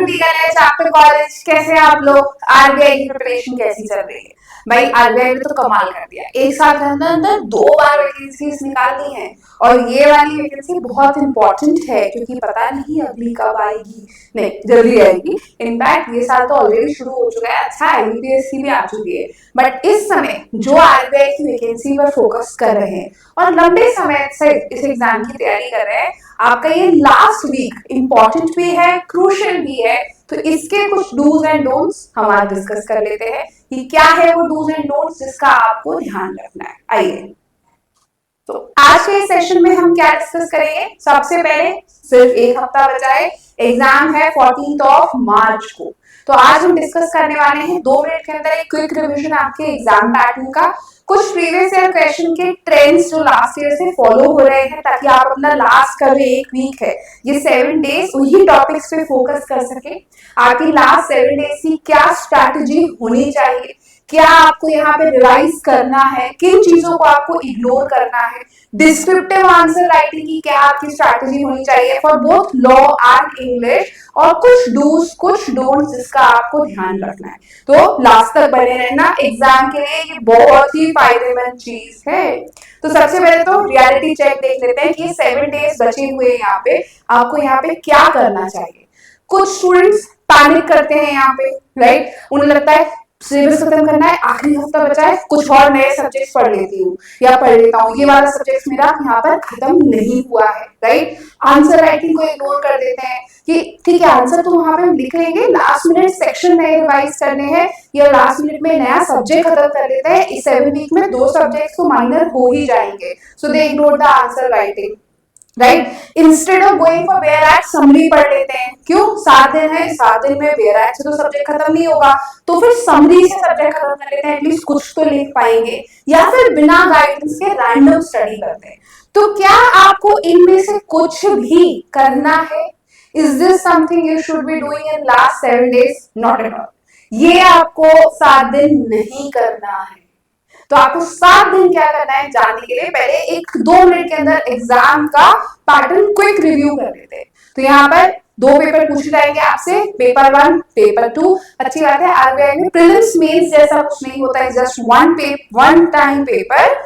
Legal है chapter college, कैसे हैं आप लोग? आरबीआई की प्रिपरेशन कैसी चल रही है? भाई आरबीआई ने तो कमाल कर दिया, एक साल के अंदर अंदर 2 बार वैकेंसीज निकाल दी हैं। और ये वाली वैकेंसी बहुत इंपॉर्टेंट है क्योंकि पता नहीं अगली कब आएगी, नहीं जल्दी आएगी। इनफैक्ट ये साल तो ऑलरेडी शुरू हो चुका है, अच्छा यूपीएससी भी आ चुकी है। बट इस समय जो आरबीआई की वैकेंसी पर फोकस कर रहे हैं और लंबे समय से इस एग्जाम की तैयारी कर रहे हैं, आपका ये लास्ट वीक इंपॉर्टेंट भी है, क्रूशियल भी है। तो इसके कुछ डूज एंड डोंट्स हम आज डिस्कस कर लेते हैं कि क्या है वो डूज एंड डोंट्स जिसका आपको ध्यान रखना है। आइए, तो आज के सेशन में हम क्या डिस्कस करेंगे? सबसे पहले सिर्फ एक हफ्ता बचा है, एग्जाम है 14 मार्च को। तो आज हम डिस्कस करने वाले हैं 2 मिनट के अंदर एक क्विक रिवीजन आपके एग्जाम पैटर्न का, कुछ प्रीवियस ईयर क्वेश्चन के ट्रेंड्स जो लास्ट ईयर से फॉलो हो रहे हैं, ताकि आप अपना लास्ट का जो 1 वीक है, ये 7 डेज उन्हीं टॉपिक्स पे फोकस कर सके। आपकी लास्ट 7 डेज की क्या स्ट्रैटेजी होनी चाहिए, क्या आपको यहाँ पे रिवाइज करना है, किन चीजों को आपको इग्नोर करना है, डिस्क्रिप्टिव आंसर राइटिंग की क्या आपकी स्ट्रैटेजी होनी चाहिए for both law and English, और कुछ डूज कुछ डोंट्स जिसका आपको ध्यान रखना है। तो लास्ट तक बने रहना, एग्जाम के लिए ये बहुत ही फायदेमंद चीज है। तो सबसे पहले तो रियलिटी चेक देख लेते हैं कि 7 डेज बचे हुए हैं, यहाँ पे आपको यहाँ पे क्या करना चाहिए। कुछ स्टूडेंट्स पैनिक करते हैं यहाँ पे, राइट? उन्हें लगता है सिलेबस खत्म करना है, आखिरी हफ्ता बचा है, कुछ और नए सब्जेक्ट्स पढ़ लेती हूँ या पढ़ लेता हूँ, ये वाला सब्जेक्ट मेरा यहाँ पर खत्म नहीं हुआ है, राइट? आंसर राइटिंग को इग्नोर कर देते हैं कि ठीक है आंसर तो वहां पे हम लिख लेंगे, लास्ट मिनट सेक्शन नए रिवाइज करने हैं या लास्ट मिनट में नया सब्जेक्ट खत्म कर लेते हैं। इस 7 वीक में 2 सब्जेक्ट्स तो माइनर हो ही जाएंगे, so they ignore the answer writing, right? Instead of going for bare act summary पढ़ लेते हैं। क्यों? 7 दिन है, 7 दिन में बेयर एक्ट से तो सब्जेक्ट खत्म नहीं होगा, तो फिर समरी से सब्जेक्ट खत्म कर लेते हैं, एटलीस्ट कुछ तो लिख पाएंगे। या फिर बिना गाइडेंस के रैंडम स्टडी करते हैं। तो क्या आपको इनमें से कुछ भी करना है? Is this something you should be doing in last 7 days? Not at all. ये आपको 7 दिन नहीं करना है। तो आपको 7 दिन क्या करना है जानने के लिए पहले 1-2 मिनट के अंदर एग्जाम का पैटर्न क्विक रिव्यू कर लेते हैं। तो यहाँ पर 2 पेपर पूछे जाएंगे आपसे, पेपर 1, पेपर 2। अच्छी बात है, आरबीआई में प्रीलिम्स मेंस जैसा कुछ नहीं होता है, जस्ट वन टाइम पेपर,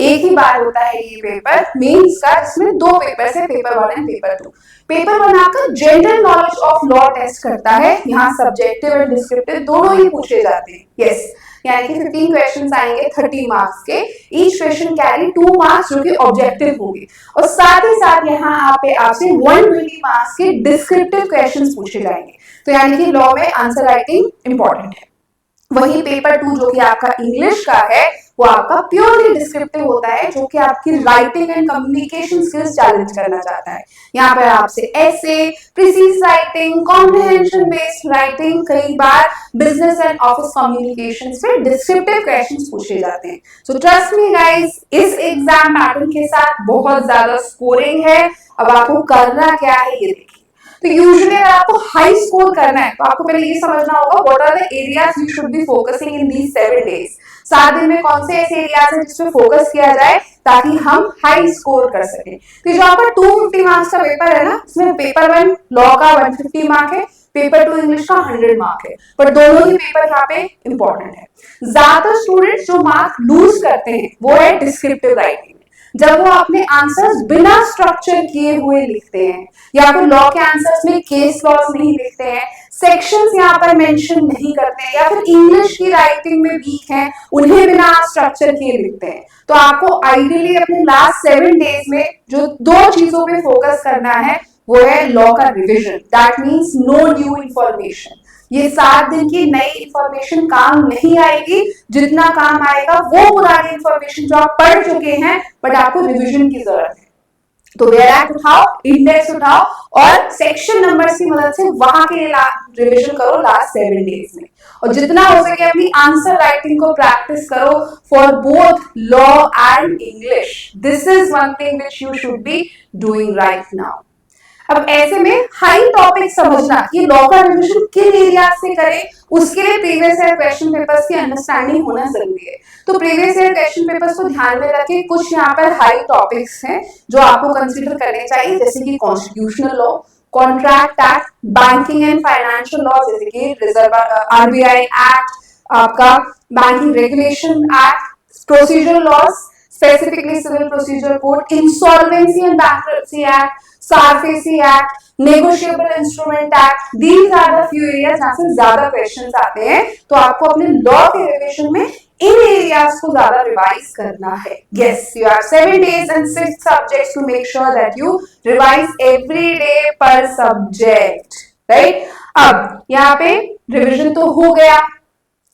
एक ही बार होता है ये पेपर मेंस का, जिसमें 2 पेपर है, पेपर 1 एंड पेपर 2। पेपर 1 आपका general knowledge of law test करता है, यहाँ सब्जेक्टिव और डिस्क्रिप्टिव दोनों ही पूछे जाते हैं। यस, यानी कि 15 क्वेश्चंस आएंगे 30 मार्क्स के, ईच क्वेश्चन कैरी 2 मार्क्स जो कि ऑब्जेक्टिव होंगे, और साथ ही साथ यहाँ आपसे 120 मार्क्स के डिस्क्रिप्टिव क्वेश्चंस पूछे जाएंगे। तो यानी कि लॉ में आंसर राइटिंग इंपॉर्टेंट है। वही पेपर 2 जो कि आपका इंग्लिश का है, वो आपका प्योरली डिस्क्रिप्टिव होता है, जो कि आपकी writing and communication skills challenge करना चाहता है। यहाँ पर आपसे ऐसे, precis writing, comprehension based writing, कई बार बिजनेस एंड ऑफिस कम्युनिकेशन पे डिस्क्रिप्टिव क्वेश्चंस पूछे जाते हैं। सो ट्रस्ट मी गाइस, इस एग्जाम पैटर्न के साथ बहुत ज्यादा स्कोरिंग है। अब आपको करना क्या है ये देखिए। तो यूजुअली अगर आपको हाई स्कोर करना है तो आपको पहले ये समझना होगा what are the areas you should be focusing in these 7 days. 7 दिन में कौन से ऐसे एरियाज हैं जिस पे फोकस किया जाए ताकि हम हाई स्कोर कर सकें। तो जो आपका 250 मार्क्स का पेपर है ना, इसमें पेपर 1 लॉ का 150 मार्क है, पेपर 2 इंग्लिश का 100 मार्क है, पर दोनों ही पेपर यहाँ पे इंपॉर्टेंट है। ज्यादातर स्टूडेंट्स जो मार्क लूज करते हैं वो है डिस्क्रिप्टिव राइटिंग, जब वो अपने आंसर्स बिना स्ट्रक्चर किए हुए लिखते हैं, या फिर लॉ के आंसर्स में केस लॉज नहीं लिखते हैं, सेक्शंस यहाँ पर मेंशन नहीं करते हैं, या फिर इंग्लिश की राइटिंग में वीक हैं, उन्हें बिना स्ट्रक्चर किए लिखते हैं। तो आपको आइडियली अपने लास्ट 7 डेज में जो 2 चीजों पे फोकस करना है वो है लॉ का revision, that means no new information. ये 7 दिन की नई इंफॉर्मेशन काम नहीं आएगी, जितना काम आएगा वो पुरानी इंफॉर्मेशन जो आप पढ़ चुके हैं बट आपको रिवीजन की जरूरत है। तो बेयर एक्ट उठाओ, इंडेक्स उठाओ और सेक्शन नंबर्स की मदद से वहां के रिवीजन करो लास्ट 7 डेज में, और जितना हो सके अपनी आंसर राइटिंग को प्रैक्टिस करो for both law and English. This is one thing which you should be doing right now. अब ऐसे में हाई टॉपिक समझना कि लॉ का रिवीजन किन एरिया से करें, उसके लिए प्रीवियस ईयर क्वेश्चन पेपर्स की अंडरस्टैंडिंग होना जरूरी है। तो प्रीवियस ईयर क्वेश्चन पेपर्स को ध्यान में रखें, कुछ यहाँ पर हाई टॉपिक्स हैं जो आपको कंसीडर करने चाहिए, जैसे कि constitutional law, contract act, banking and financial law जैसे कि रिजर्व आरबीआई एक्ट, आपका banking regulation act, procedure laws specifically civil procedure code, insolvency and bankruptcy act, SARFAESI act, negotiable instrument act, these are the few areas जहाँ से ज्यादा questions आते हैं, तो आपको अपने लॉ के रिविजन में इन एरियाज को ज्यादा रिवाइज करना है. Yes, you have 7 days and 6 subjects to make sure that you revise every day per subject, right? अब यहाँ पे रिविजन तो हो गया,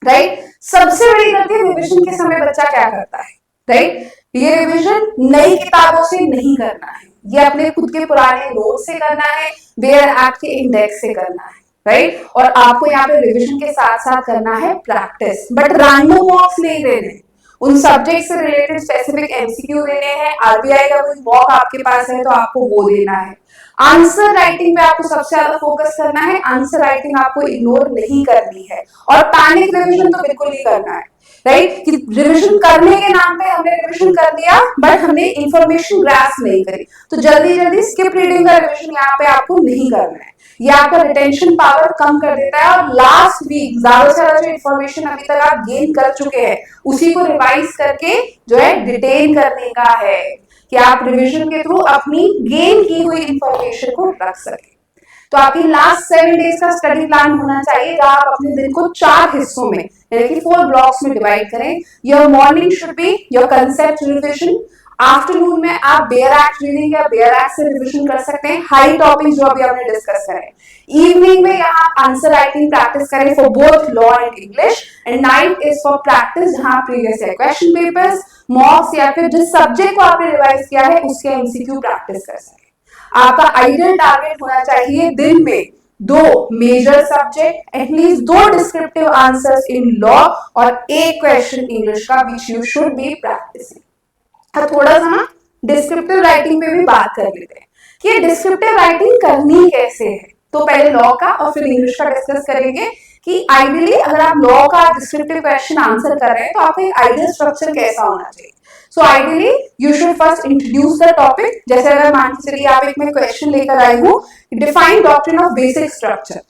राइट? सबसे बड़ी गलती रिविजन के समय बच्चा क्या करता है, राइट? ये रिवीजन नई किताबों से नहीं करना है, ये अपने खुद के पुराने नोट से करना है, वेयर एक्ट के इंडेक्स से करना है, राइट? और आपको यहाँ पे रिवीजन के साथ साथ करना है प्रैक्टिस, बट रैंडम मॉक्स नहीं देने, उन सब्जेक्ट से रिलेटेड स्पेसिफिक एमसीक्यू देने हैं. आरबीआई का कोई मॉक आपके पास है तो आपको वो देना है. आंसर राइटिंग पे आपको सबसे ज्यादा फोकस करना है, आंसर राइटिंग आपको इग्नोर नहीं करनी है, और पैनिक रिवीजन तो बिल्कुल नहीं करना है, राइट? कि रिवीजन करने के नाम पे हमने रिवीजन कर दिया बट हमने इंफॉर्मेशन ग्रास्प नहीं करी, तो जल्दी जल्दी स्किप रीडिंग का रिवीजन यहाँ पे आपको नहीं करना है, ये आपका रिटेंशन पावर कम कर देता है. और लास्ट वीक ज्यादा से ज्यादा जो इन्फॉर्मेशन अभी तक आप गेन कर चुके हैं उसी को रिवाइज करके जो है डिटेन करने का है, कि आप रिवीजन के थ्रू अपनी गेन की हुई इंफॉर्मेशन को रख सके. तो आपकी लास्ट 7 डेज का स्टडी प्लान होना चाहिए जहां आप अपने दिन को 4 हिस्सों में यानी कि 4 ब्लॉक्स में डिवाइड करें. Your morning should be your concept revision, afternoon में आप बेयर एक्ट रीडिंग या बेयर एक्ट से रिविजन कर सकते हैं, हाई टॉपिक जो अभी हमने डिस्कस करे. इवनिंग में यहाँ आंसर राइटिंग प्रैक्टिस करें for both law and English, and night is for practice जहां previous year question papers, mocks या फिर जिस सब्जेक्ट को आपने रिवाइज किया है उसके एमसीक्यू प्रैक्टिस कर सके. आपका आइडियल टारगेट होना चाहिए दिन में 2 major subject, at least 2 descriptive answers in law और 1 क्वेश्चन इंग्लिश का which you should be practicing. अब थोड़ा सा डिस्क्रिप्टिव राइटिंग पे भी बात कर लेते हैं कि ये डिस्क्रिप्टिव राइटिंग करनी कैसे है. तो पहले लॉ का और फिर इंग्लिश का डिस्कस करेंगे कि आइडियली अगर आप लॉ का डिस्क्रिप्टिव क्वेश्चन आंसर कर रहे हैं तो आपका एक आइडियल स्ट्रक्चर कैसा होना चाहिए. So ideally you should first introduce the topic. जैसे अगर मान के चलिए आप एक मैं क्वेश्चन लेकर आई हूँ, define doctrine of basic structure,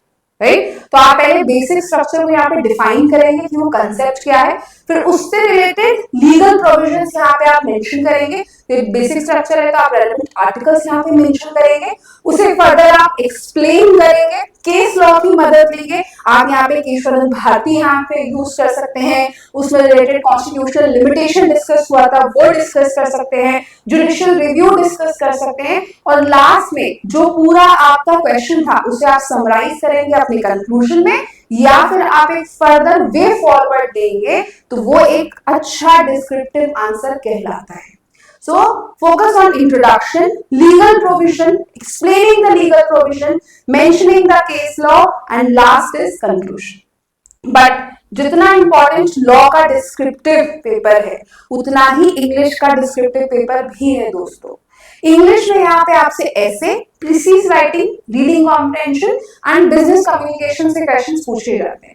right? तो आप पहले बेसिक स्ट्रक्चर को यहाँ पे डिफाइन करेंगे कि वो कंसेप्ट क्या है, फिर उससे रिलेटेड लीगल प्रोविजंस यहाँ पे आप मेंशन करेंगे. बेसिक स्ट्रक्चर है तो आप रेलेवेंट आर्टिकल्स यहाँ पे मेंशन करेंगे, उसे फर्दर आप एक्सप्लेन करेंगे, केस लॉ की मदद लेंगे. आप यहाँ पे केशवरन भारती यहाँ पे यूज कर सकते हैं, उसमें रिलेटेड कॉन्स्टिट्यूशनल लिमिटेशन डिस्कस हुआ था वो डिस्कस कर सकते हैं, जुडिशियल रिव्यू डिस्कस कर सकते हैं, और लास्ट में जो पूरा आपका क्वेश्चन था उसे आप समराइज करेंगे अपने कंक्लूजन में, या फिर आप एक फर्दर वे फॉरवर्ड देंगे, तो वो एक अच्छा डिस्क्रिप्टिव आंसर कहलाता है. So focus on introduction, legal provision, explaining the legal provision, mentioning the case law, and last is conclusion. But जितना इंपॉर्टेंट लॉ का डिस्क्रिप्टिव पेपर है उतना ही इंग्लिश का डिस्क्रिप्टिव पेपर भी है दोस्तों. इंग्लिश में यहाँ पे आपसे ऐसे precis writing, reading comprehension and business communication से क्वेश्चंस पूछे जाते हैं.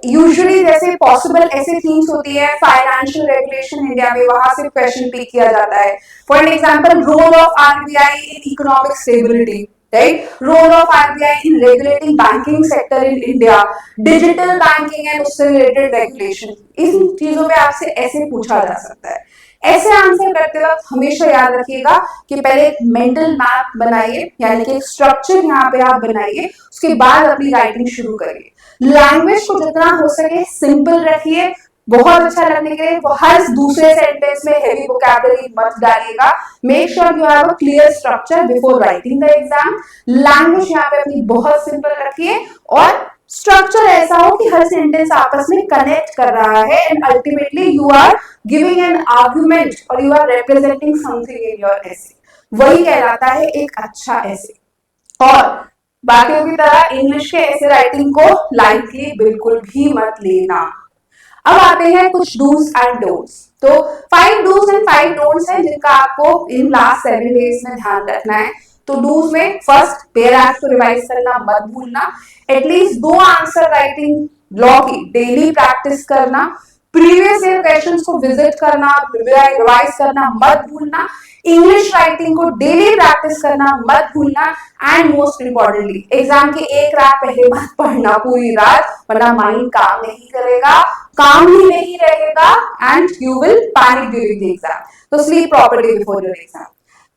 यूजुअली जैसे पॉसिबल ऐसे थीम्स होती है, फाइनेंशियल रेगुलेशन इंडिया में, वहां से क्वेश्चन पिक किया जाता है. For example role of RBI in economic stability, right? Role of RBI in regulating banking sector in India, digital banking and उससे रिलेटेड रेगुलेशन, इन चीजों पे आपसे ऐसे पूछा जा सकता है. ऐसे आंसर करते वक्त हमेशा याद रखिएगा कि पहले एक मेंटल मैप बनाइए, यानी कि एक स्ट्रक्चर यहाँ पे आप बनाइए, उसके बाद अपनी राइटिंग शुरू करिए. लैंग्वेज को जितना हो सके सिंपल रखिए, बहुत अच्छा लगने के लिए वो हर दूसरे सेंटेंस में हेवी वोकैबुलरी मत डालिएगा. Make sure you have a clear structure before writing the exam. Language यहाँ पे अपनी बहुत सिंपल रखिए और स्ट्रक्चर ऐसा हो कि हर सेंटेंस आपस में कनेक्ट कर रहा है, and ultimately you are giving an argument और you are representing something in your essay. वही कहलाता है एक अच्छा एसे. और बाकियों की तरह इंग्लिश के ऐसे राइटिंग को लाइटली बिल्कुल भी मत लेना. अब आते हैं कुछ डूज एंड डोंट्स. तो 5 डूज एंड 5 डोंट्स हैं जिनका आपको इन लास्ट 7 डेज में ध्यान रखना है. तो डूज में फर्स्ट, बेयर एक्ट को रिवाइज करना मत भूलना, एटलीस्ट 2 आंसर राइटिंग लॉ की डेली प्रैक्टिस करना, प्रीवियस ईयर क्वेश्चंस को विजिट करना, रिवाइज करना मत भूलना, इंग्लिश राइटिंग को डेली प्रैक्टिस करना मत भूलना, एंड मोस्ट इंपॉर्टेंटली एग्जाम के एक रात पहले मत पढ़ना पूरी रात, वरना माइंड काम नहीं करेगा, काम ही नहीं रहेगा, and you will panic during the exam. तो sleep properly before your exam.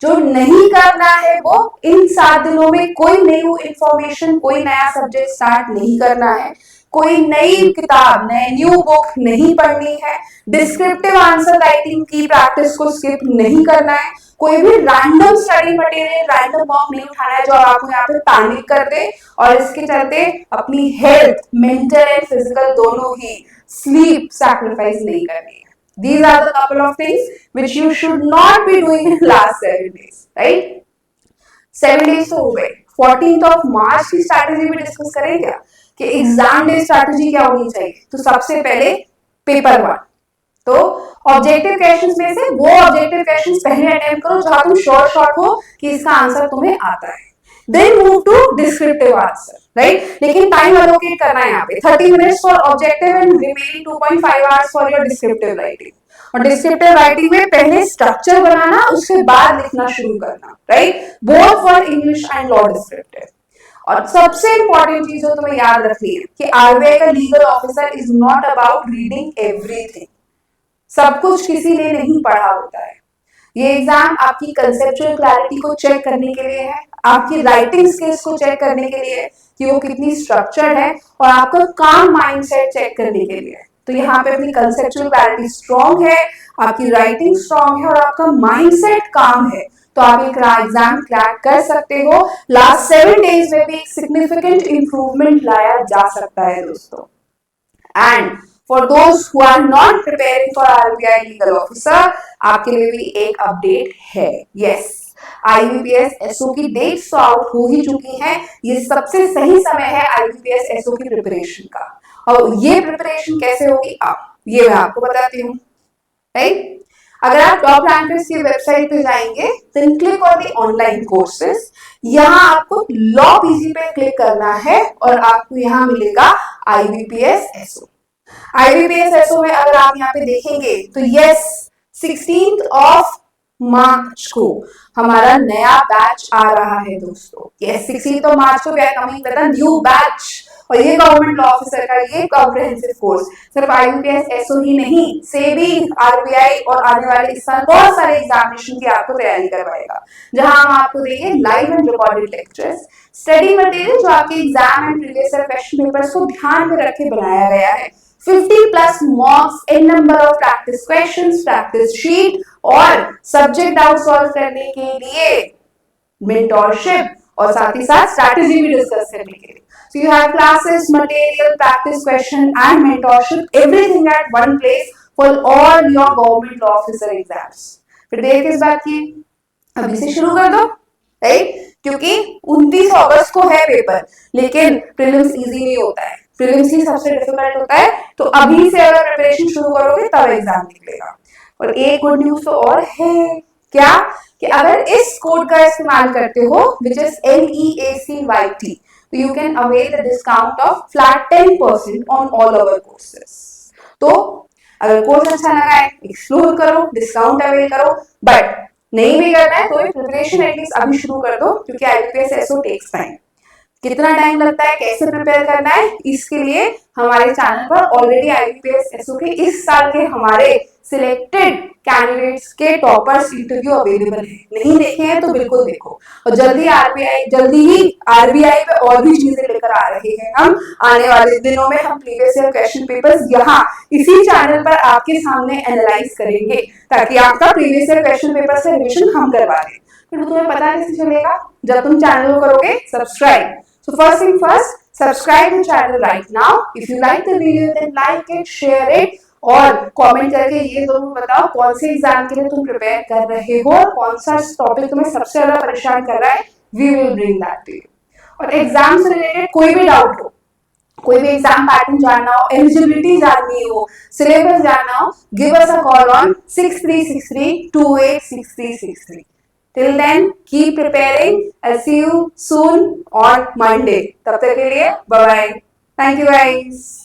जो नहीं करना है वो इन 7 दिनों में कोई नई इंफॉर्मेशन, कोई नया सब्जेक्ट स्टार्ट नहीं करना है, कोई नई किताब, न्यू बुक नहीं पढ़नी है, डिस्क्रिप्टिव आंसर राइटिंग की प्रैक्टिस को स्किप नहीं करना है, कोई भी random study material, random mock नहीं उठाना है जो आपको यहाँ पे पैनिक कर दे और इसके चलते अपनी हेल्थ, मेंटल एंड फिजिकल दोनों ही स्लीप सैक्रिफाइस नहीं करनी है। These are the couple of things which you should not be doing in last 7 days, right? 7 days तो हो गए, 14th of March की स्ट्रैटेजी भी डिस्कस करें क्या कि एग्जाम डे स्ट्रैटेजी क्या होनी चाहिए। तो सबसे पहले पेपर 1, तो ऑब्जेक्टिव क्वेश्चंस में से वो ऑब्जेक्टिव क्वेश्चंस पहले अटेम्प्ट करो जहां तुम शॉर्ट हो कि इसका आंसर तुम्हें आता है, then move to descriptive answer, right. लेकिन टाइम एलोकेट करना है यहाँ पे 30 minutes for objective and remaining 2.5 hours for your descriptive writing. और डिस्क्रिप्टिव राइटिंग में पहले स्ट्रक्चर बनाना, उसके बाद लिखना शुरू करना, right, both for English and law descriptive. और सबसे इंपॉर्टेंट चीज जो तुम्हें याद रखनी है कि आरबीआई का legal officer is not about reading everything, सब कुछ किसी ने नहीं पढ़ा होता है। ये एग्जाम आपकी कंसेप्चुअल क्लैरिटी को चेक करने के लिए है, आपकी राइटिंग स्किल्स को चेक करने के लिए कि वो कितनी स्ट्रक्चर्ड है, और आपका काम माइंडसेट चेक करने के लिए। तो यहाँ पे अपनी कंसेप्चुअल क्लैरिटी स्ट्रॉन्ग है, आपकी राइटिंग स्ट्रॉन्ग है और आपका माइंडसेट काम है, तो आप एक एग्जाम क्रैक कर सकते हो। लास्ट 7 डेज में भी एक सिग्निफिकेंट इंप्रूवमेंट लाया जा सकता है दोस्तों। And for those who are not preparing for RBI legal officer, आपके लिए भी एक अपडेट है। यस, आईबीपीएस एसओ की डेट्स तो आउट हो ही चुकी हैं, ये सबसे सही समय है आईबीपीएस एसओ की प्रिपरेशन का। और ये प्रिपरेशन कैसे होगी ये मैं आपको बताती हूँ, राइट। अगर आप टॉप रैंकर्स की वेबसाइट पे जाएंगे, then click on the online courses, यहाँ आपको लॉ पीजी पे क्लिक करना है और आपको यहाँ मिलेगा आईबीपीएस एसओ। आईबीपीएस एसओ में अगर आप यहाँ पे देखेंगे तो यस, 16th of मार्च को हमारा नया बैच आ रहा है दोस्तों। यस, 16th of मार्च को we are coming with a new batch, और ये गवर्नमेंट लॉ ऑफिसर का ये कॉम्प्रिहेंसिव कोर्स सिर्फ आईबीपीएस एसओ ही नहीं, सेबी, आरबीआई और आने वाले इस साल बहुत सारे एग्जामिनेशन की आपको तैयारी करवाएगा, जहां हम आपको देंगे live and recorded lectures, study material जो आपके exam and previous year question papers को ध्यान में रख के बनाया गया है, 50+ मॉक्स, इन number of practice questions, practice sheet, और सब्जेक्ट डाउट सॉल्व करने के लिए मेंटरशिप, और साथ ही साथ स्ट्रैटेजी भी डिस्कस करने के लिए। So you have classes, material, practice question and mentorship, everything at one place for all your government law officer exams. फिर देर किस बात की, अभी से शुरू कर दो, राइट, क्योंकि 29 अगस्त को है पेपर, लेकिन प्रीलिम्स इजी नहीं होता है, प्रीलिम्स ही सबसे डिफिकल्ट होता है। तो अभी से अगर प्रिपरेशन शुरू करोगे तब एग्जाम निकलेगा। और एक गुड न्यूज तो और है, क्या कि अगर इस कोड का इस्तेमाल करते हो, विच इज LEACYT, तो you can avail the discount of flat 10% on all our courses. तो अगर कोर्स अच्छा लगा है, एक्सप्लोर करो, डिस्काउंट अवेल करो, बट नहीं भी करना है तो प्रिपरेशन एटलीस्ट अभी शुरू कर दो, क्योंकि आईबीपीएस एसओ टेक्स टाइम। कितना टाइम लगता है, कैसे प्रिपेयर करना है, इसके लिए हमारे चैनल पर ऑलरेडी आईबीपीएस एसओ के इस साल के हमारे सिलेक्टेड कैंडिडेट्स के टॉपर्स इंटरव्यू अवेलेबल है। नहीं देखे हैं तो बिल्कुल देखो, और जल्दी ही आरबीआई पे और भी चीजें लेकर आ रहे हैं हम। आने वाले दिनों में हम प्रीवियस ईयर क्वेश्चन पेपर्स यहाँ इसी चैनल पर आपके सामने एनालाइज करेंगे, ताकि आपका प्रीवियस ईयर क्वेश्चन पेपर से रिविजन हम करवा दें। फिर तुम्हें पता कैसे चलेगा, जब तुम चैनल को करोगे subscribe. So first thing first, subscribe the channel right now. If you like the video, then like it, share it, और कमेंट करके ये जरूर बताओ कौन से एग्जाम के लिए तुम प्रिपेयर कर रहे हो, कौन सा टॉपिक तुम्हें सबसे ज्यादा परेशान कर रहा है, we will bring that to you. और एग्जाम से रिलेटेड कोई भी डाउट हो, कोई भी एग्जाम पैटर्न जानना हो, एलिजिबिलिटी जाननी हो, सिलेबस जानना हो, give us a call on 6363286363। Till then, keep preparing. I'll see you soon on Monday. तब तक के लिए bye bye. Thank you guys.